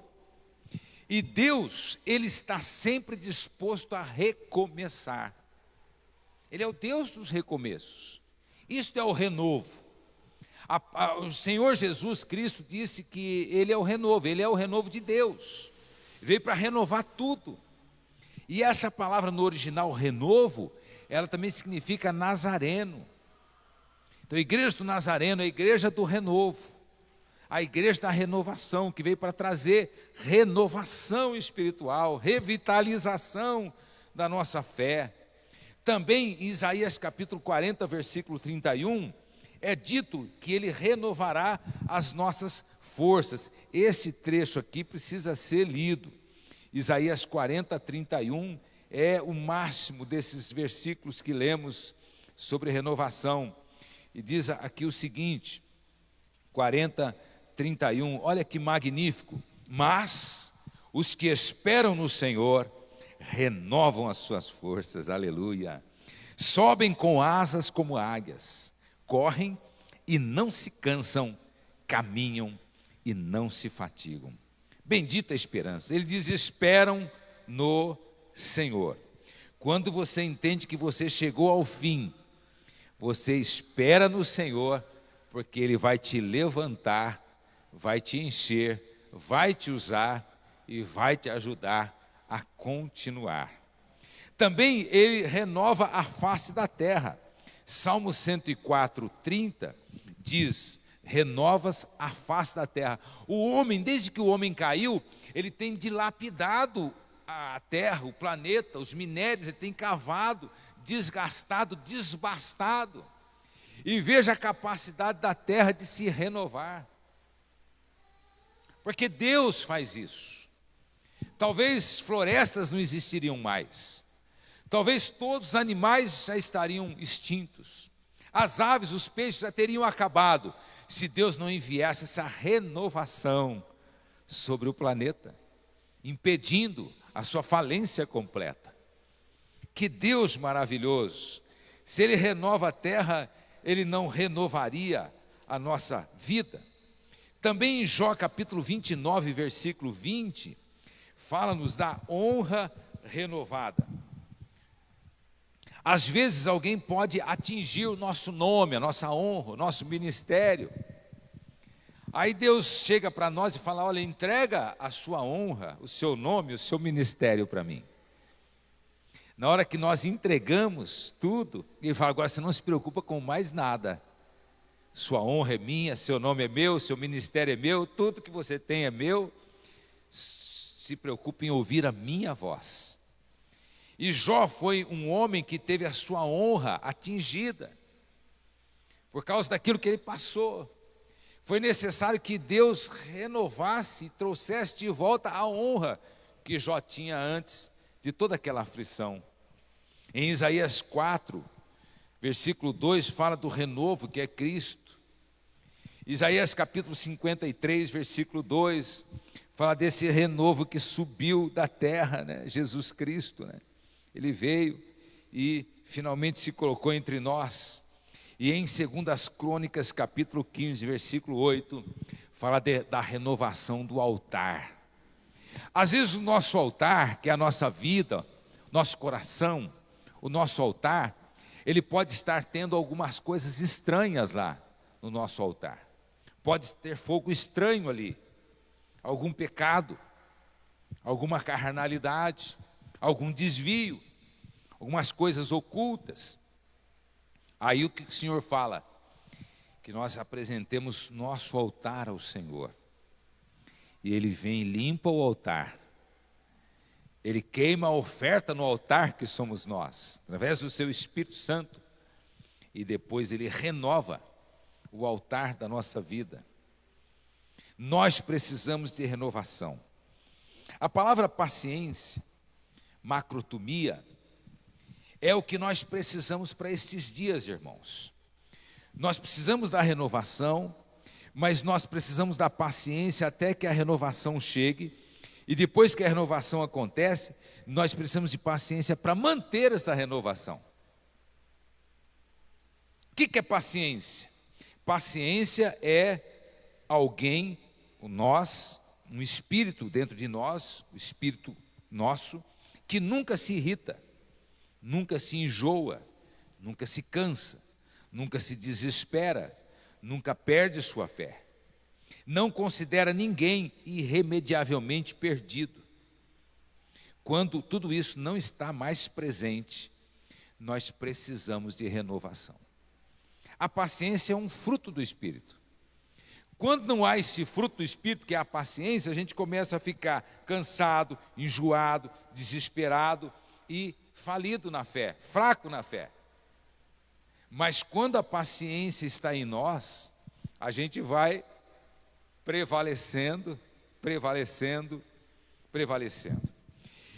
Speaker 5: E Deus, Ele está sempre disposto a recomeçar. Ele é o Deus dos recomeços. Isto é o renovo. O Senhor Jesus Cristo disse que Ele é o renovo de Deus. Ele veio para renovar tudo. E essa palavra no original, renovo, ela também significa nazareno. Então, a igreja do Nazareno é a igreja do renovo. A igreja da renovação, que veio para trazer renovação espiritual, revitalização da nossa fé. Também em Isaías capítulo 40, versículo 31, é dito que Ele renovará as nossas forças. Este trecho aqui precisa ser lido. Isaías 40, 31 é o máximo desses versículos que lemos sobre renovação. E diz aqui o seguinte, 40, 31, olha que magnífico. Mas os que esperam no Senhor renovam as suas forças, aleluia. Sobem com asas como águias, correm e não se cansam, caminham e não se fatigam. Bendita a esperança. Ele diz: esperam no Senhor. Quando você entende que você chegou ao fim, você espera no Senhor, porque Ele vai te levantar, vai te encher, vai te usar e vai te ajudar a continuar. Também Ele renova a face da terra. Salmo 104, 30 diz: renovas a face da terra. O homem, desde que o homem caiu, ele tem dilapidado a Terra, o planeta, os minérios, ele tem cavado, desgastado, desbastado. E veja a capacidade da Terra de se renovar. Porque Deus faz isso. Talvez florestas não existiriam mais. Talvez todos os animais já estariam extintos. As aves, os peixes já teriam acabado, se Deus não enviasse essa renovação sobre o planeta, impedindo a sua falência completa. Que Deus maravilhoso! Se Ele renova a terra, Ele não renovaria a nossa vida? Também em Jó capítulo 29, versículo 20, fala-nos da honra renovada. Às vezes alguém pode atingir o nosso nome, a nossa honra, o nosso ministério. Aí Deus chega para nós e fala: olha, entrega a sua honra, o seu nome, o seu ministério para mim. Na hora que nós entregamos tudo, Ele fala: agora você não se preocupa com mais nada. Sua honra é minha, seu nome é meu, seu ministério é meu, tudo que você tem é meu. Se preocupe em ouvir a minha voz. E Jó foi um homem que teve a sua honra atingida, por causa daquilo que ele passou. Foi necessário que Deus renovasse e trouxesse de volta a honra que Jó tinha antes de toda aquela aflição. Em Isaías 4, versículo 2, fala do renovo que é Cristo. Isaías capítulo 53, versículo 2, fala desse renovo que subiu da terra, né? Jesus Cristo, né? Ele veio e finalmente se colocou entre nós. E em 2 Crônicas, capítulo 15, versículo 8, fala da renovação do altar. Às vezes o nosso altar, que é a nossa vida, nosso coração, o nosso altar, ele pode estar tendo algumas coisas estranhas lá no nosso altar. Pode ter fogo estranho ali, algum pecado, alguma carnalidade, algum desvio, algumas coisas ocultas. Aí o que o Senhor fala? Que nós apresentemos nosso altar ao Senhor. E Ele vem e limpa o altar. Ele queima a oferta no altar que somos nós, através do seu Espírito Santo. E depois Ele renova o altar da nossa vida. Nós precisamos de renovação. A palavra paciência, macrotomia, é o que nós precisamos para estes dias, irmãos. Nós precisamos da renovação, mas nós precisamos da paciência até que a renovação chegue. E depois que a renovação acontece, nós precisamos de paciência para manter essa renovação. O que é paciência? Paciência é alguém, um espírito dentro de nós, o espírito nosso, que nunca se irrita, nunca se enjoa, nunca se cansa, nunca se desespera, nunca perde sua fé. Não considera ninguém irremediavelmente perdido. Quando tudo isso não está mais presente, nós precisamos de renovação. A paciência é um fruto do Espírito. Quando não há esse fruto do Espírito, que é a paciência, a gente começa a ficar cansado, enjoado, desesperado e falido na fé, fraco na fé. Mas quando a paciência está em nós, a gente vai prevalecendo.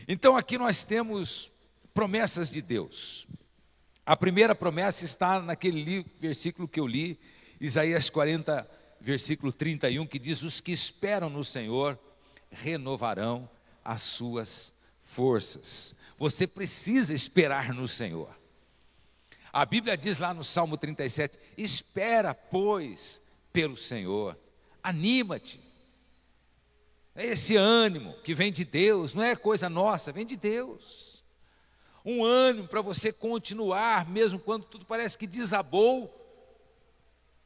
Speaker 5: Então aqui nós temos promessas de Deus. A primeira promessa está naquele versículo que eu li, Isaías 40, versículo 31, que diz: os que esperam no Senhor renovarão as suas forças. Você precisa esperar no Senhor. A Bíblia diz lá no Salmo 37, espera, pois, pelo Senhor, anima-te. É esse ânimo que vem de Deus, não é coisa nossa, vem de Deus. Um ânimo para você continuar, mesmo quando tudo parece que desabou.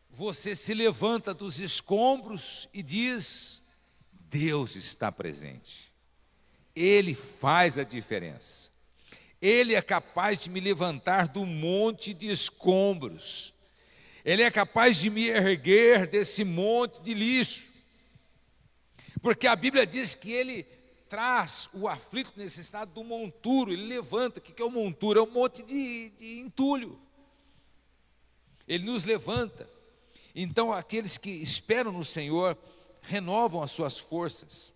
Speaker 5: Você se levanta dos escombros e diz: Deus está presente. Ele faz a diferença. Ele é capaz de me levantar do monte de escombros. Ele é capaz de me erguer desse monte de lixo. Porque a Bíblia diz que Ele traz o aflito necessitado do monturo, ele levanta. O que é o monturo? É um monte de entulho. Ele nos levanta. Então, aqueles que esperam no Senhor renovam as suas forças.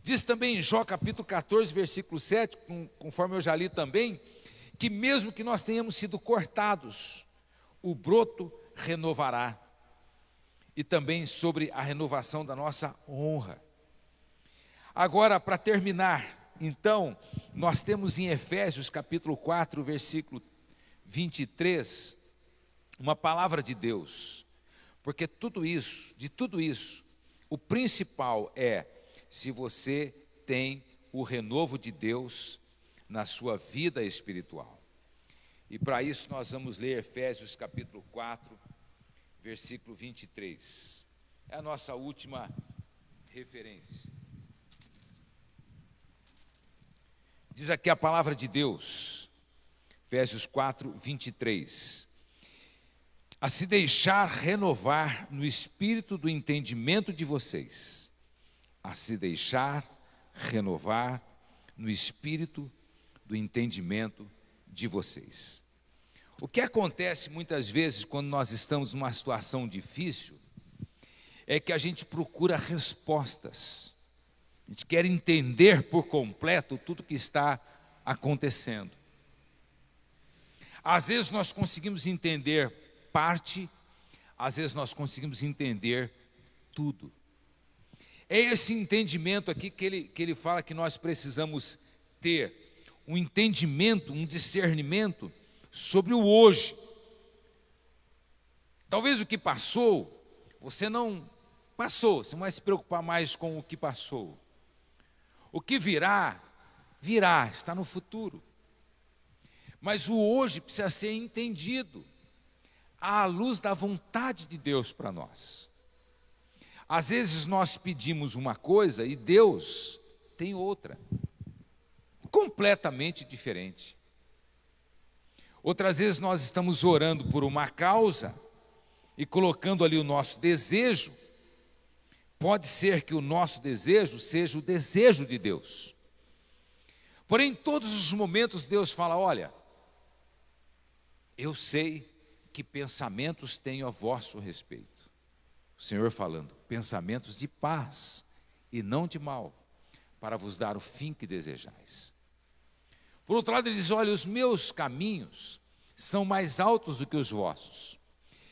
Speaker 5: Diz também em Jó capítulo 14, versículo 7, conforme eu já li também, que mesmo que nós tenhamos sido cortados, o broto renovará. E também sobre a renovação da nossa honra. Agora, para terminar, então, nós temos em Efésios capítulo 4, versículo 23, uma palavra de Deus. Porque de tudo isso, o principal é, se você tem o renovo de Deus na sua vida espiritual. E para isso nós vamos ler Efésios capítulo 4, versículo 23. É a nossa última referência. Diz aqui a palavra de Deus, Efésios 4, 23. A se deixar renovar no espírito do entendimento de vocês. A se deixar renovar no espírito do entendimento de vocês. O que acontece muitas vezes quando nós estamos numa situação difícil é que a gente procura respostas. A gente quer entender por completo tudo que está acontecendo. Às vezes nós conseguimos entender parte, às vezes nós conseguimos entender tudo. É esse entendimento aqui que ele fala que nós precisamos ter, um entendimento, um discernimento sobre o hoje. Talvez o que passou, você não passou, você não vai se preocupar mais com o que passou. O que virá, virá, está no futuro. Mas o hoje precisa ser entendido à luz da vontade de Deus para nós. Às vezes nós pedimos uma coisa e Deus tem outra, completamente diferente. Outras vezes nós estamos orando por uma causa e colocando ali o nosso desejo. Pode ser que o nosso desejo seja o desejo de Deus. Porém, em todos os momentos Deus fala: olha, eu sei que pensamentos tenho a vosso respeito. O Senhor falando, pensamentos de paz e não de mal, para vos dar o fim que desejais. Por outro lado, ele diz: olha, os meus caminhos são mais altos do que os vossos,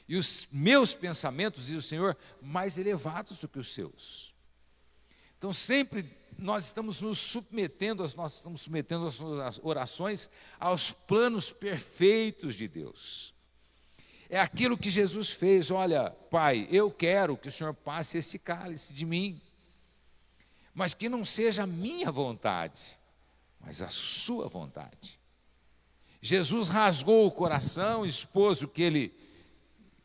Speaker 5: e os meus pensamentos, diz o Senhor, mais elevados do que os seus. Então sempre nós estamos nos submetendo, as nossas orações aos planos perfeitos de Deus. É aquilo que Jesus fez: olha, Pai, eu quero que o Senhor passe esse cálice de mim, mas que não seja a minha vontade, mas a sua vontade. Jesus rasgou o coração, expôs o que ele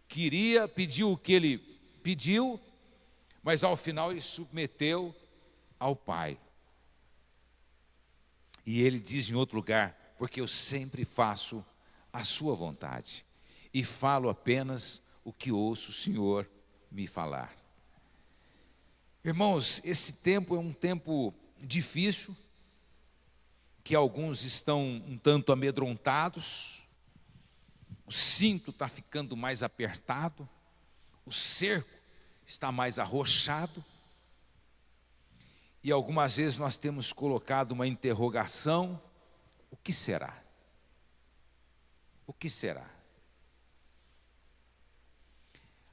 Speaker 5: queria, pediu o que ele pediu, mas ao final ele submeteu ao Pai. E ele diz em outro lugar: porque eu sempre faço a sua vontade e falo apenas o que ouço o Senhor me falar. Irmãos, esse tempo é um tempo difícil, que alguns estão um tanto amedrontados, o cinto está ficando mais apertado, o cerco está mais arrochado, e algumas vezes nós temos colocado uma interrogação: o que será? O que será?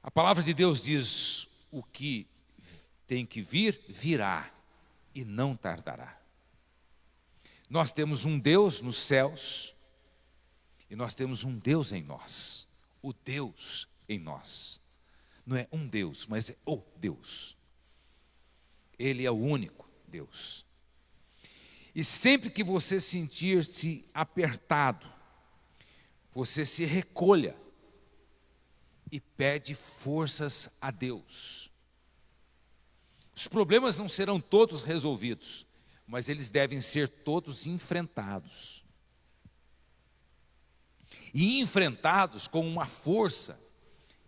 Speaker 5: A palavra de Deus diz: o que tem que vir, virá, e não tardará. Nós temos um Deus nos céus, e nós temos um Deus em nós, o Deus em nós. Não é um Deus, mas é o Deus. Ele é o único Deus. E sempre que você sentir-se apertado, você se recolha e pede forças a Deus. Os problemas não serão todos resolvidos, mas eles devem ser todos enfrentados. E enfrentados com uma força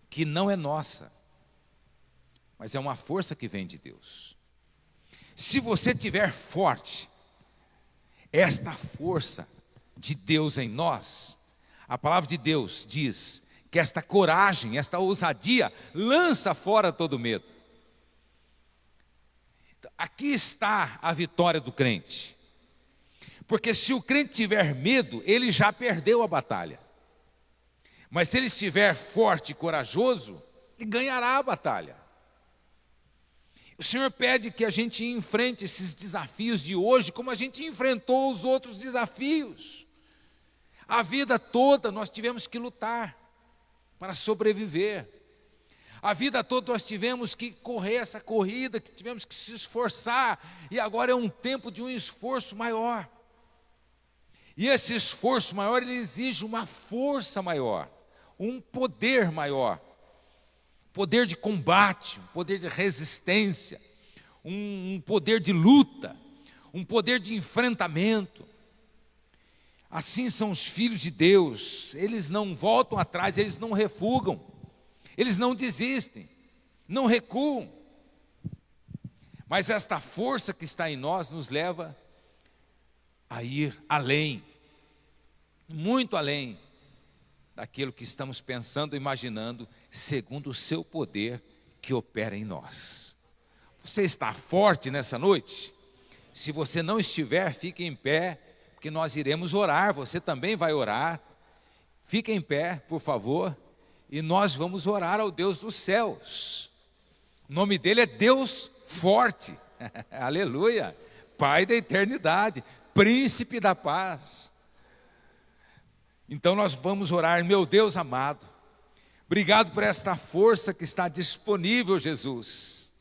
Speaker 5: que não é nossa, mas é uma força que vem de Deus. Se você tiver forte esta força de Deus em nós, a palavra de Deus diz que esta coragem, esta ousadia, lança fora todo medo. Aqui está a vitória do crente. Porque se o crente tiver medo, ele já perdeu a batalha. Mas se ele estiver forte e corajoso, ele ganhará a batalha. O Senhor pede que a gente enfrente esses desafios de hoje, como a gente enfrentou os outros desafios. A vida toda nós tivemos que lutar para sobreviver. A vida toda nós tivemos que correr essa corrida, que tivemos que se esforçar, e agora é um tempo de um esforço maior. E esse esforço maior, ele exige uma força maior, um poder maior, poder de combate, um poder de resistência, um poder de luta, um poder de enfrentamento. Assim são os filhos de Deus, eles não voltam atrás, eles não refugam, eles não desistem, não recuam. Mas esta força que está em nós nos leva a ir além, muito além daquilo que estamos pensando e imaginando, segundo o seu poder que opera em nós. Você está forte nessa noite? Se você não estiver, fique em pé, porque nós iremos orar, você também vai orar. Fique em pé, por favor, e nós vamos orar ao Deus dos céus. O nome dele é Deus forte, aleluia, Pai da eternidade, Príncipe da paz. Então nós vamos orar. Meu Deus amado, obrigado por esta força que está disponível, Jesus.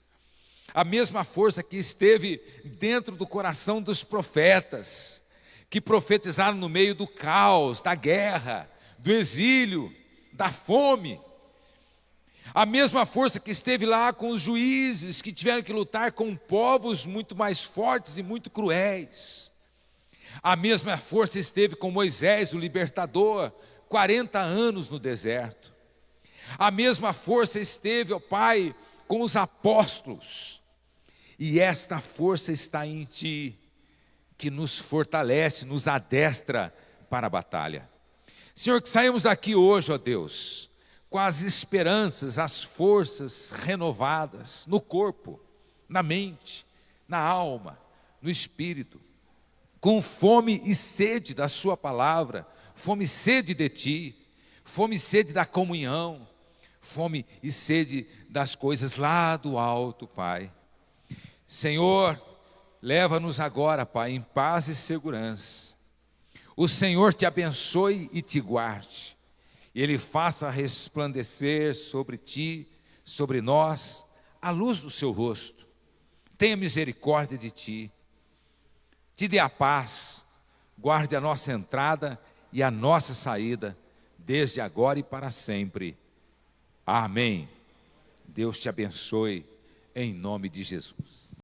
Speaker 5: A mesma força que esteve dentro do coração dos profetas, que profetizaram no meio do caos, da guerra, do exílio, da fome. A mesma força que esteve lá com os juízes, que tiveram que lutar com povos muito mais fortes e muito cruéis. A mesma força esteve com Moisés, o libertador, 40 anos no deserto. A mesma força esteve, ó Pai, com os apóstolos. E esta força está em Ti, que nos fortalece, nos adestra para a batalha. Senhor, que saímos daqui hoje, ó Deus, com as esperanças, as forças renovadas no corpo, na mente, na alma, no espírito, com fome e sede da Sua palavra, fome e sede de Ti, fome e sede da comunhão, fome e sede das coisas lá do alto, Pai. Senhor, leva-nos agora, Pai, em paz e segurança. O Senhor te abençoe e te guarde. E Ele faça resplandecer sobre ti, sobre nós, a luz do seu rosto. Tenha misericórdia de ti. Te dê a paz. Guarde a nossa entrada e a nossa saída, desde agora e para sempre. Amém. Deus te abençoe, em nome de Jesus.